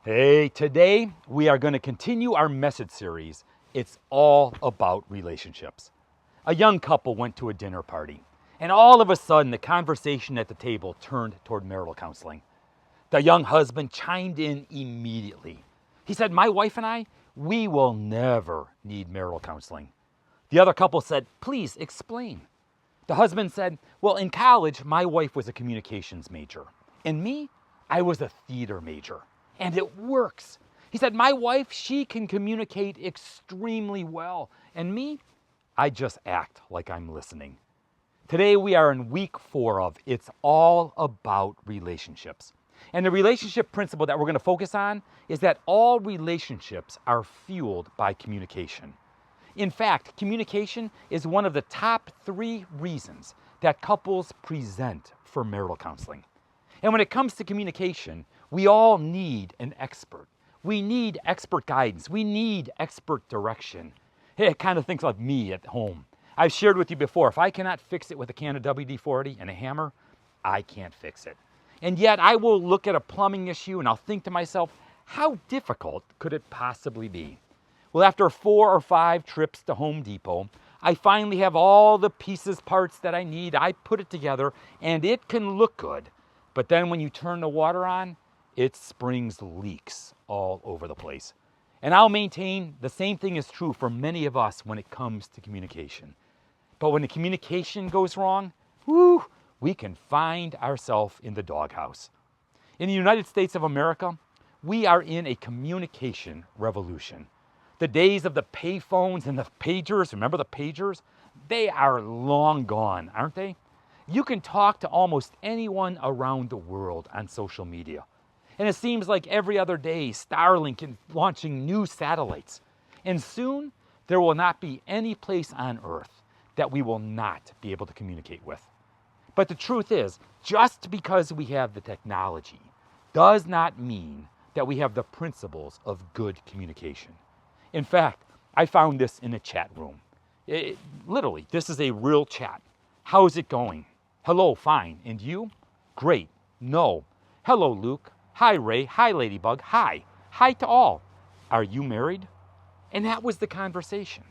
Hey, today we are going to continue our message series. It's all about relationships. A young couple went to a dinner party, and all of a sudden the conversation at the table turned toward marital counseling. The young husband chimed in immediately. He said, "My wife and I, we will never need marital counseling." The other couple said, "Please explain." The husband said, "Well, in college, my wife was a communications major. And me, I was a theater major. And it works." He said, "My wife, she can communicate extremely well. And me, I just act like I'm listening." Today, we are in week 4 of It's All About Relationships. And the relationship principle that we're going to focus on is that all relationships are fueled by communication. In fact, communication is one of the top 3 reasons that couples present for marital counseling. And when it comes to communication, we all need an expert. We need expert guidance. We need expert direction. Hey, it kind of thinks like me at home. I've shared with you before, if I cannot fix it with a can of WD-40 and a hammer, I can't fix it. And yet I will look at a plumbing issue and I'll think to myself, how difficult could it possibly be? Well, after 4 or 5 trips to Home Depot, I finally have all the pieces, parts that I need. I put it together and it can look good. But then when you turn the water on, it springs leaks all over the place. And I'll maintain the same thing is true for many of us when it comes to communication. But when the communication goes wrong, we can find ourselves in the doghouse. In the United States of America, we are in a communication revolution. The days of the payphones and the pagers, remember the pagers? They are long gone, aren't they? You can talk to almost anyone around the world on social media. And it seems like every other day, Starlink is launching new satellites. And soon, there will not be any place on Earth that we will not be able to communicate with. But the truth is, just because we have the technology does not mean that we have the principles of good communication. In fact, I found this in a chat room. Literally, this is a real chat. How's it going? Hello, fine. And you? Great. No. Hello, Luke. Hi, Ray. Hi, Ladybug. Hi. Hi to all. Are you married? And that was the conversation.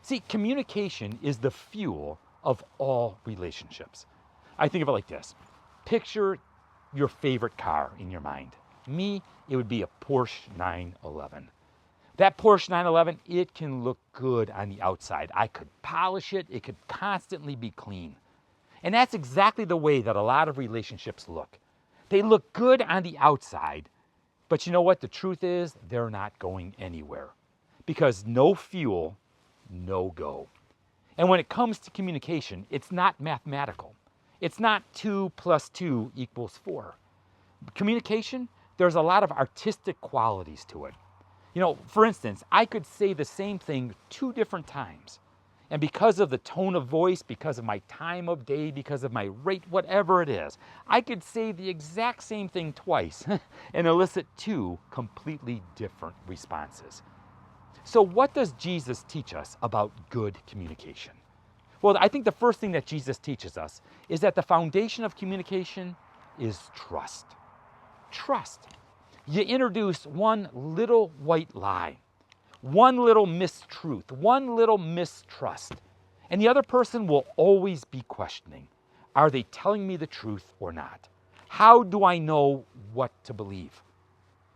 See, communication is the fuel of all relationships. I think of it like this. Picture your favorite car in your mind. Me, it would be a Porsche 911. That Porsche 911, it can look good on the outside. I could polish it. It could constantly be clean. And that's exactly the way that a lot of relationships look. They look good on the outside, but you know what? The truth is, they're not going anywhere. Because no fuel, no go. And when it comes to communication, it's not mathematical. It's not 2 + 2 = 4. Communication, there's a lot of artistic qualities to it. You know, for instance, I could say the same thing 2 different times. And because of the tone of voice, because of my time of day, because of my rate, whatever it is, I could say the exact same thing twice and elicit 2 completely different responses. So what does Jesus teach us about good communication? Well, I think the first thing that Jesus teaches us is that the foundation of communication is trust. Trust. You introduce one little white lie, one little mistruth, one little mistrust, and the other person will always be questioning, are they telling me the truth or not? How do I know what to believe?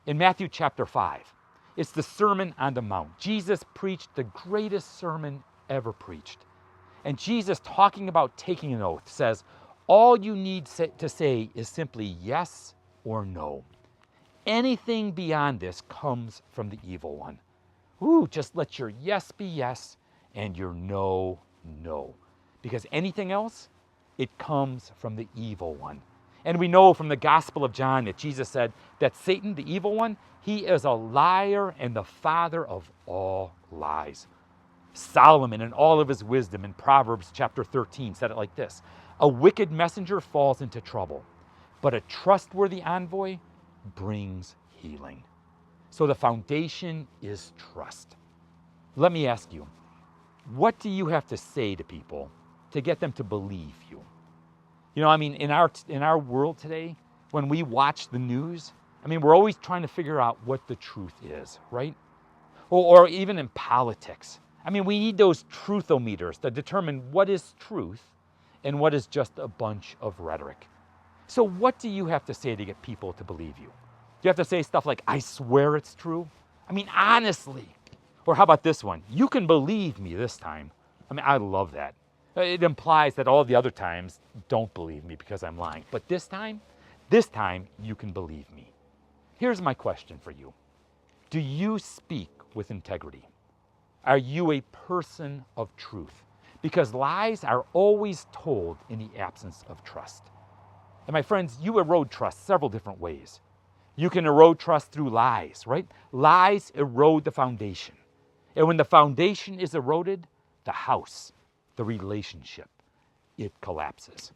In Matthew chapter 5, it's the Sermon on the Mount. Jesus preached the greatest sermon ever preached. And Jesus, talking about taking an oath, says, all you need to say is simply yes or no. Anything beyond this comes from the evil one. Just let your yes be yes and your no, no. Because anything else, it comes from the evil one. And we know from the Gospel of John that Jesus said that Satan, the evil one, he is a liar and the father of all lies. Solomon, in all of his wisdom, in Proverbs chapter 13, said it like this: a wicked messenger falls into trouble, but a trustworthy envoy brings healing. So the foundation is trust. Let me ask you, what do you have to say to people to get them to believe you? You know, I mean, in our world today, when we watch the news, I mean, we're always trying to figure out what the truth is, right? Or even in politics. I mean, we need those truthometers to determine what is truth and what is just a bunch of rhetoric. So what do you have to say to get people to believe you? Do you have to say stuff like, I swear it's true? I mean, honestly. Or how about this one? You can believe me this time. I mean, I love that. It implies that all the other times don't believe me because I'm lying. But this time you can believe me. Here's my question for you. Do you speak with integrity? Are you a person of truth? Because lies are always told in the absence of trust. And my friends, you erode trust several different ways. You can erode trust through lies, right? Lies erode the foundation. And when the foundation is eroded, the house, the relationship, it collapses.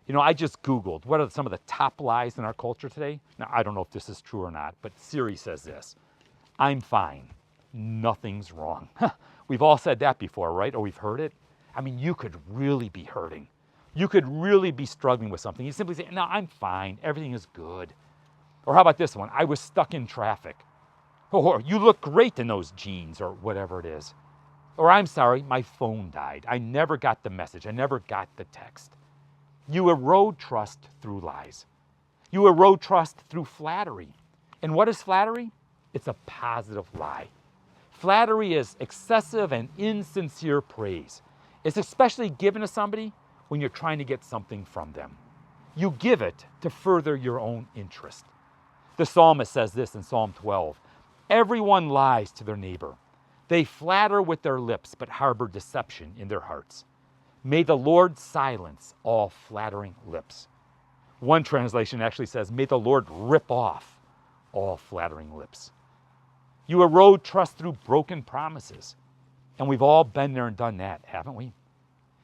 You know, I just Googled what are some of the top lies in our culture today. Now, I don't know if this is true or not, but Siri says this: I'm fine. Nothing's wrong. We've all said that before, right? Or we've heard it. I mean, you could really be hurting. You could really be struggling with something. You simply say, no, I'm fine. Everything is good. Or how about this one? I was stuck in traffic. Or you look great in those jeans, or whatever it is. Or I'm sorry, my phone died. I never got the message. I never got the text. You erode trust through lies. You erode trust through flattery. And what is flattery? It's a positive lie. Flattery is excessive and insincere praise. It's especially given to somebody when you're trying to get something from them. You give it to further your own interest. The psalmist says this in Psalm 12. Everyone lies to their neighbor. They flatter with their lips, but harbor deception in their hearts. May the Lord silence all flattering lips. One translation actually says, may the Lord rip off all flattering lips. You erode trust through broken promises. And we've all been there and done that, haven't we?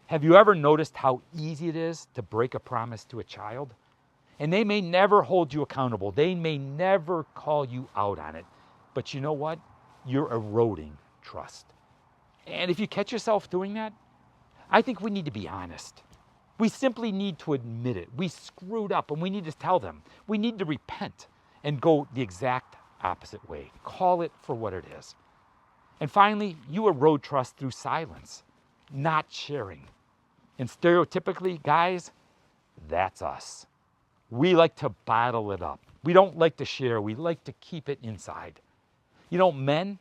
Have you ever noticed how easy it is to break a promise to a child? And they may never hold you accountable. They may never call you out on it. But you know what? You're eroding trust. And if you catch yourself doing that, I think we need to be honest. We simply need to admit it. We screwed up and we need to tell them. We need to repent and go the exact opposite way. Call it for what it is. And finally, you erode trust through silence, not sharing. And stereotypically, guys, that's us. We like to bottle it up. We don't like to share. We like to keep it inside. You know, men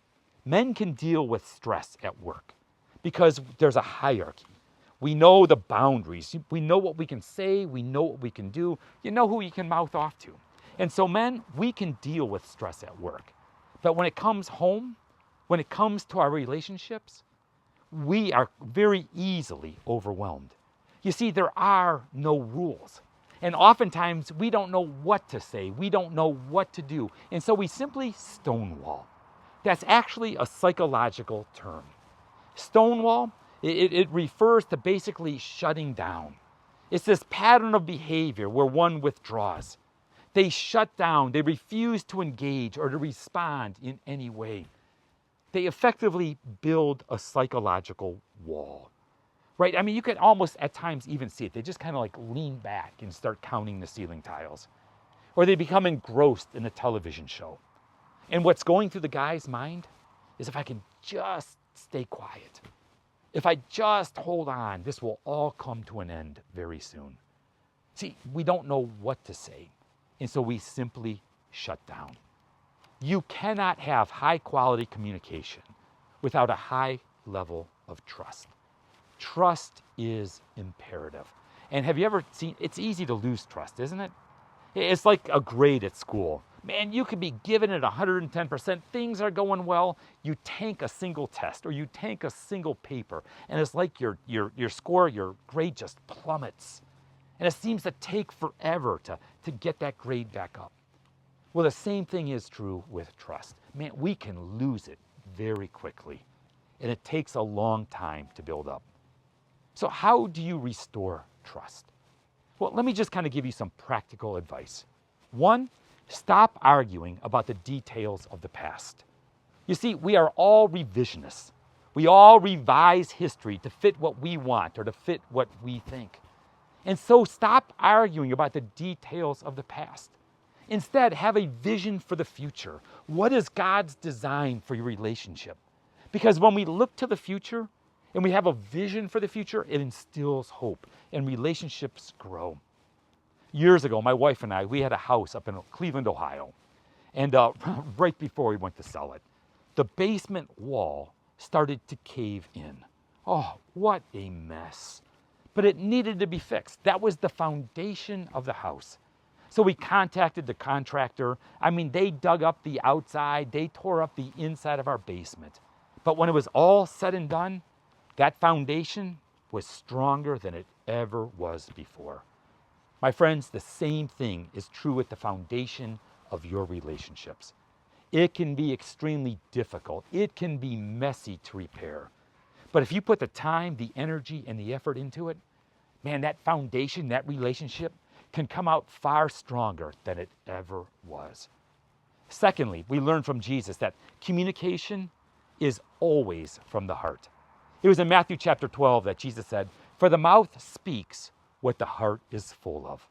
can deal with stress at work because there's a hierarchy. We know the boundaries. We know what we can say. We know what we can do. You know who you can mouth off to. And so men, we can deal with stress at work. But when it comes home, when it comes to our relationships, we are very easily overwhelmed. You see, there are no rules. And oftentimes we don't know what to say. We don't know what to do. And so we simply stonewall. That's actually a psychological term. Stonewall, it refers to basically shutting down. It's this pattern of behavior where one withdraws. They shut down. They refuse to engage or to respond in any way. They effectively build a psychological wall, right? I mean, you could almost at times even see it. They just kind of like lean back and start counting the ceiling tiles. Or they become engrossed in a television show. And what's going through the guy's mind is, if I can just stay quiet, if I just hold on, this will all come to an end very soon. See, we don't know what to say, and so we simply shut down. You cannot have high quality communication without a high level of trust. Trust is imperative. And have you ever seen, it's easy to lose trust, isn't it? It's like a grade at school. Man, you could be given it 110%. Things are going well. You tank a single test or you tank a single paper, and it's like your score, your grade just plummets. And it seems to take forever to get that grade back up. Well, the same thing is true with trust. Man, we can lose it very quickly, and it takes a long time to build up. So how do you restore trust? Well, let me just kind of give you some practical advice. One, stop arguing about the details of the past. You see, we are all revisionists. We all revise history to fit what we want or to fit what we think. And so stop arguing about the details of the past. Instead, have a vision for the future. What is God's design for your relationship? Because when we look to the future and we have a vision for the future, it instills hope and relationships grow. Years ago, my wife and I, we had a house up in Cleveland, Ohio. And right before we went to sell it, the basement wall started to cave in. Oh, what a mess. But it needed to be fixed. That was the foundation of the house. So we contacted the contractor. I mean, they dug up the outside, they tore up the inside of our basement. But when it was all said and done, that foundation was stronger than it ever was before. My friends, the same thing is true with the foundation of your relationships. It can be extremely difficult. It can be messy to repair. But if you put the time, the energy, and the effort into it, man, that foundation, that relationship can come out far stronger than it ever was. Secondly, we learn from Jesus that communication is always from the heart. It was in Matthew chapter 12 that Jesus said, "For the mouth speaks what the heart is full of."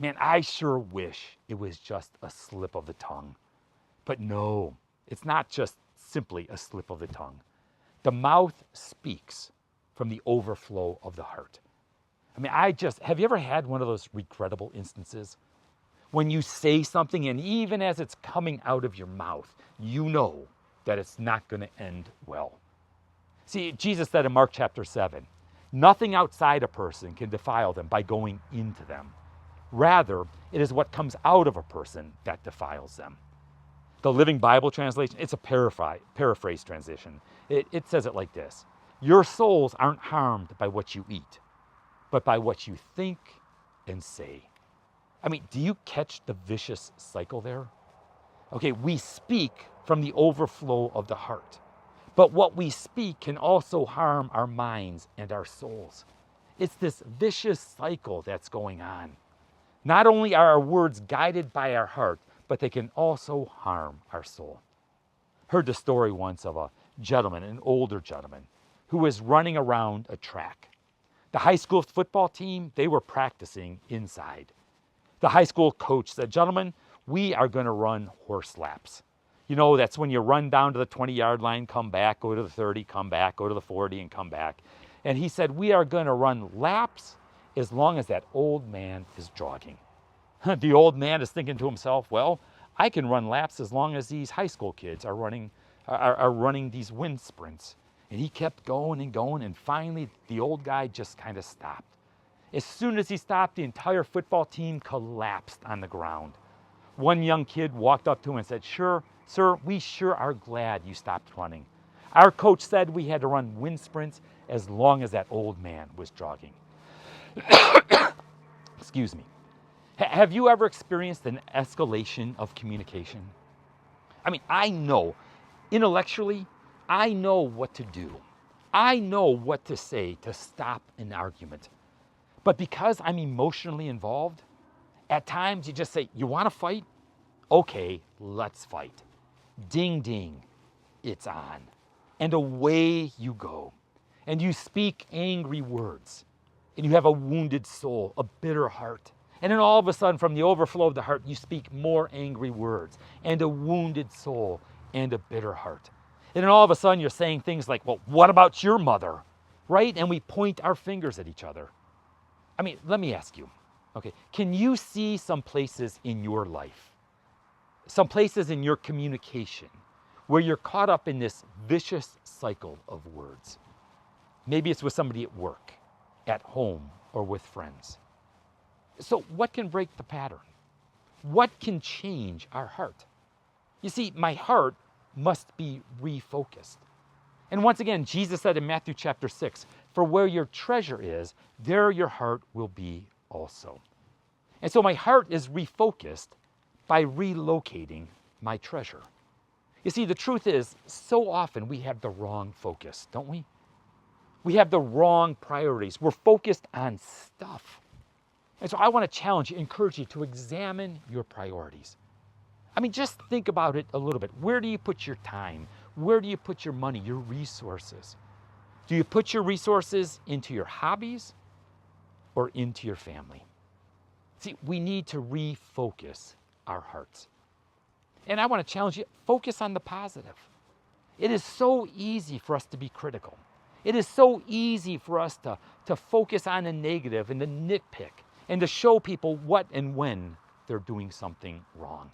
Man, I sure wish it was just a slip of the tongue. But no, it's not just simply a slip of the tongue. The mouth speaks from the overflow of the heart. I mean, have you ever had one of those regrettable instances when you say something and even as it's coming out of your mouth, you know that it's not going to end well? See, Jesus said in Mark chapter 7, nothing outside a person can defile them by going into them. Rather, it is what comes out of a person that defiles them. The Living Bible translation, it's a paraphrase translation. It says it like this: your souls aren't harmed by what you eat, but by what you think and say. I mean, do you catch the vicious cycle there? Okay, we speak from the overflow of the heart, but what we speak can also harm our minds and our souls. It's this vicious cycle that's going on. Not only are our words guided by our heart, but they can also harm our soul. Heard the story once of a gentleman, an older gentleman, who was running around a track. The high school football team, they were practicing inside. The high school coach said, "Gentlemen, we are going to run horse laps." You know, that's when you run down to the 20-yard line, come back, go to the 30, come back, go to the 40, and come back. And he said, "We are going to run laps as long as that old man is jogging." The old man is thinking to himself, well, I can run laps as long as these high school kids are running these wind sprints. And he kept going and going, and finally the old guy just kind of stopped. As soon as he stopped, the entire football team collapsed on the ground. One young kid walked up to him and said, "Sure, sir, we sure are glad you stopped running. Our coach said we had to run wind sprints as long as that old man was jogging." Excuse me. Have you ever experienced an escalation of communication? I mean, I know, intellectually, I know what to do. I know what to say to stop an argument. But because I'm emotionally involved, at times you just say, "You want to fight? Okay, let's fight." Ding, ding, it's on. And away you go. And you speak angry words. And you have a wounded soul, a bitter heart. And then all of a sudden, from the overflow of the heart, you speak more angry words and a wounded soul and a bitter heart. And then all of a sudden, you're saying things like, "Well, what about your mother?" Right? And we point our fingers at each other. I mean, let me ask you, okay, can you see some places in your life, some places in your communication, where you're caught up in this vicious cycle of words? Maybe it's with somebody at work, at home, or with friends. So what can break the pattern? What can change our heart? You see, my heart must be refocused. And once again, Jesus said in Matthew chapter 6, "For where your treasure is, there your heart will be also." And so my heart is refocused by relocating my treasure. You see, the truth is, so often we have the wrong focus, don't we? We have the wrong priorities. We're focused on stuff. And so I want to challenge you, encourage you to examine your priorities. I mean, just think about it a little bit. Where do you put your time? Where do you put your money, your resources? Do you put your resources into your hobbies or into your family? See, we need to refocus our hearts. And I want to challenge you, focus on the positive. It is so easy for us to be critical. It is so easy for us to focus on the negative and to nitpick and to show people what and when they're doing something wrong.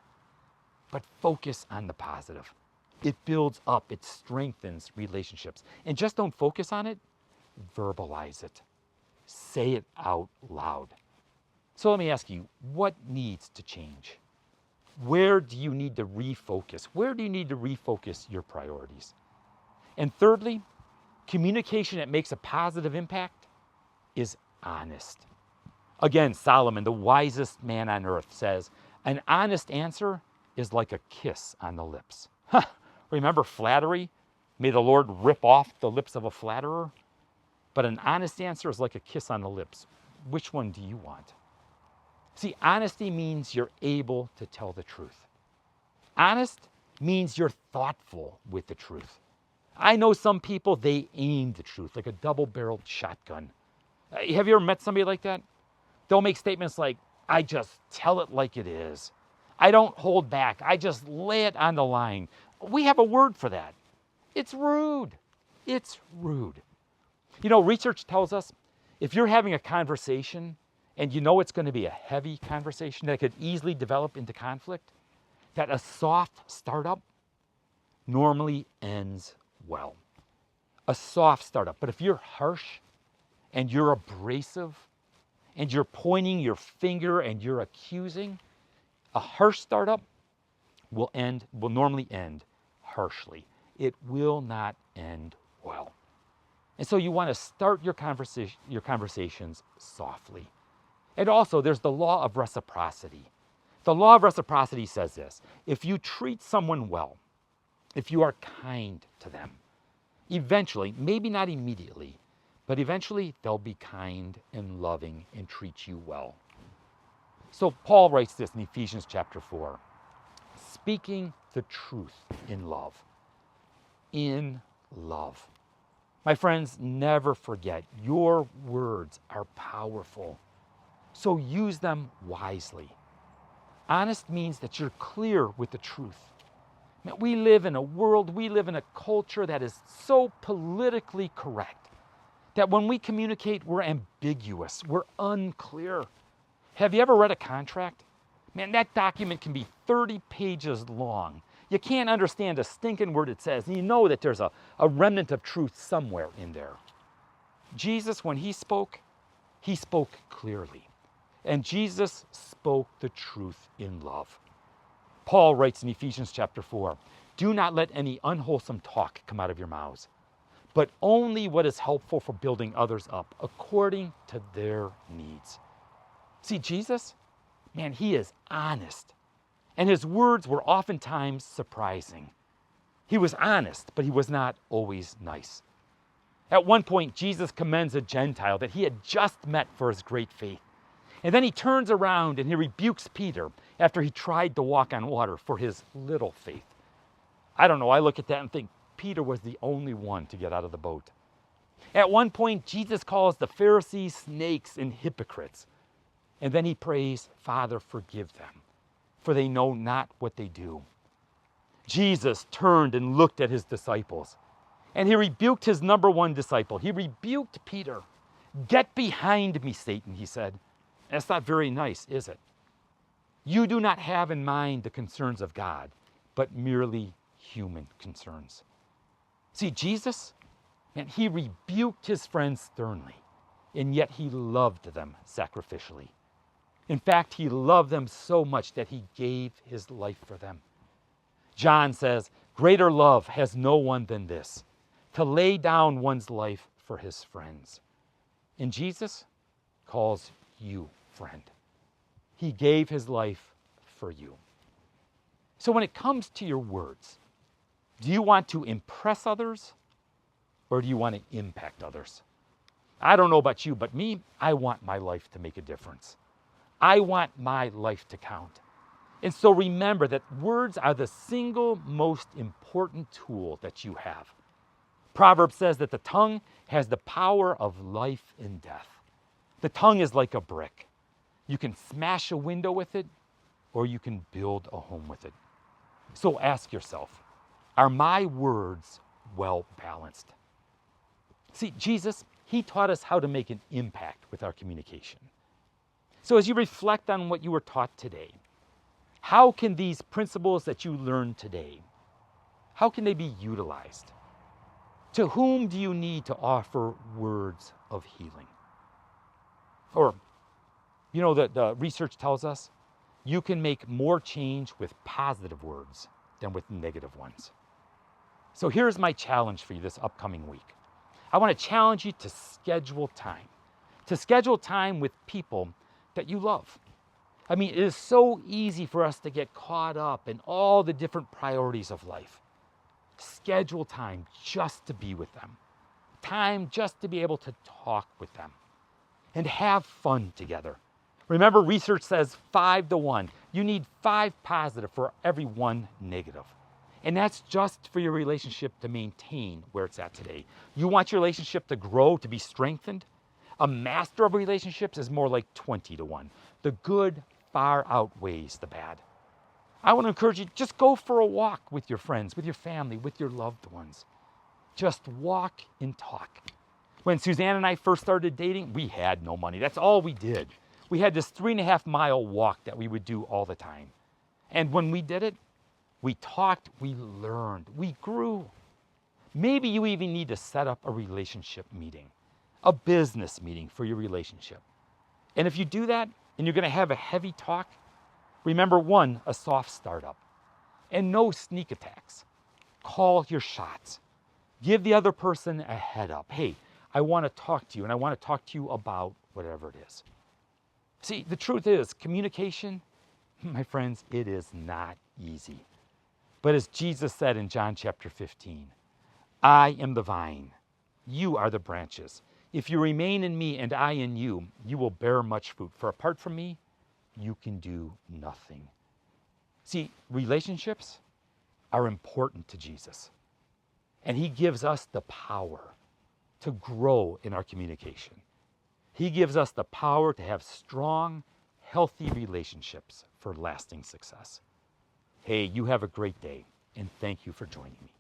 But focus on the positive. It builds up, it strengthens relationships. And just don't focus on it, verbalize it. Say it out loud. So let me ask you, what needs to change? Where do you need to refocus? Where do you need to refocus your priorities? And thirdly, communication that makes a positive impact is honest. Again, Solomon, the wisest man on earth, says, an honest answer is like a kiss on the lips. Remember flattery? May the Lord rip off the lips of a flatterer. But an honest answer is like a kiss on the lips. Which one do you want? See, honesty means you're able to tell the truth. Honest means you're thoughtful with the truth. I know some people, they aim the truth like a double-barreled shotgun. Have you ever met somebody like that? They'll make statements like, I just tell it like it is. I don't hold back. I just lay it on the line. We have a word for that. It's rude. It's rude. You know, research tells us if you're having a conversation and you know it's going to be a heavy conversation that could easily develop into conflict, that a soft startup normally ends well. A soft startup. But if you're harsh and you're abrasive and you're pointing your finger and you're accusing, a harsh startup will normally end harshly. It will not end well. And so you want to start your conversations softly. And also, there's the law of reciprocity. The law of reciprocity says this: if you treat someone well, if you are kind to them, eventually, maybe not immediately, but eventually they'll be kind and loving and treat you well. So Paul writes this in Ephesians chapter 4, speaking the truth in love. In love. My friends, never forget, your words are powerful. So use them wisely. Honest means that you're clear with the truth. Man, we live in a world, we live in a culture that is so politically correct that when we communicate, we're ambiguous, we're unclear. Have you ever read a contract? Man, that document can be 30 pages long. You can't understand a stinking word it says, and you know that there's a remnant of truth somewhere in there. Jesus, when he spoke clearly. And Jesus spoke the truth in love. Paul writes in Ephesians chapter 4, do not let any unwholesome talk come out of your mouths, but only what is helpful for building others up according to their needs. See, Jesus, man, he is honest. And his words were oftentimes surprising. He was honest, but he was not always nice. At one point, Jesus commends a Gentile that he had just met for his great faith. And then he turns around and he rebukes Peter after he tried to walk on water for his little faith. I don't know, I look at that and think Peter was the only one to get out of the boat. At one point, Jesus calls the Pharisees snakes and hypocrites. And then he prays, Father, forgive them, for they know not what they do. Jesus turned and looked at his disciples, and he rebuked his number one disciple. He rebuked Peter. Get behind me, Satan, he said. That's not very nice, is it? You do not have in mind the concerns of God, but merely human concerns. See, Jesus, man, he rebuked his friends sternly, and yet he loved them sacrificially. In fact, he loved them so much that he gave his life for them. John says, greater love has no one than this, to lay down one's life for his friends. And Jesus calls you friend. He gave his life for you. So when it comes to your words, do you want to impress others or do you want to impact others? I don't know about you, but me, I want my life to make a difference. I want my life to count. And so remember that words are the single most important tool that you have. Proverbs says that the tongue has the power of life and death. The tongue is like a brick. You can smash a window with it. or you can build a home with it. So ask yourself, are my words well balanced? See, Jesus, he taught us how to make an impact with our communication. So as you reflect on what you were taught today, how can these principles that you learned today, how can they be utilized? To whom do you need to offer words of healing? Or, you know, the research tells us you can make more change with positive words than with negative ones. So here's my challenge for you this upcoming week. I want to challenge you to schedule time with people that you love. I mean, it is so easy for us to get caught up in all the different priorities of life. Schedule time just to be with them, time just to be able to talk with them and have fun together. Remember, research says 5-to-1. You need 5 positive for every 1 negative. And that's just for your relationship to maintain where it's at today. You want your relationship to grow, to be strengthened? A master of relationships is more like 20-to-1. The good far outweighs the bad. I want to encourage you, just go for a walk with your friends, with your family, with your loved ones. Just walk and talk. When Suzanne and I first started dating, we had no money. That's all we did. We had this 3.5-mile walk that we would do all the time. And when we did it, we talked, we learned, we grew. Maybe you even need to set up a relationship meeting, a business meeting for your relationship. And if you do that, and you're going to have a heavy talk, remember, 1, a soft startup, and no sneak attacks. Call your shots. Give the other person a head up. Hey, I want to talk to you, and I want to talk to you about whatever it is. See, the truth is, communication, my friends, it is not easy. But as Jesus said in John chapter 15, I am the vine, you are the branches. If you remain in me and I in you, you will bear much fruit. For apart from me, you can do nothing. See, relationships are important to Jesus. And he gives us the power to grow in our communication. He gives us the power to have strong, healthy relationships for lasting success. Hey, you have a great day, and thank you for joining me.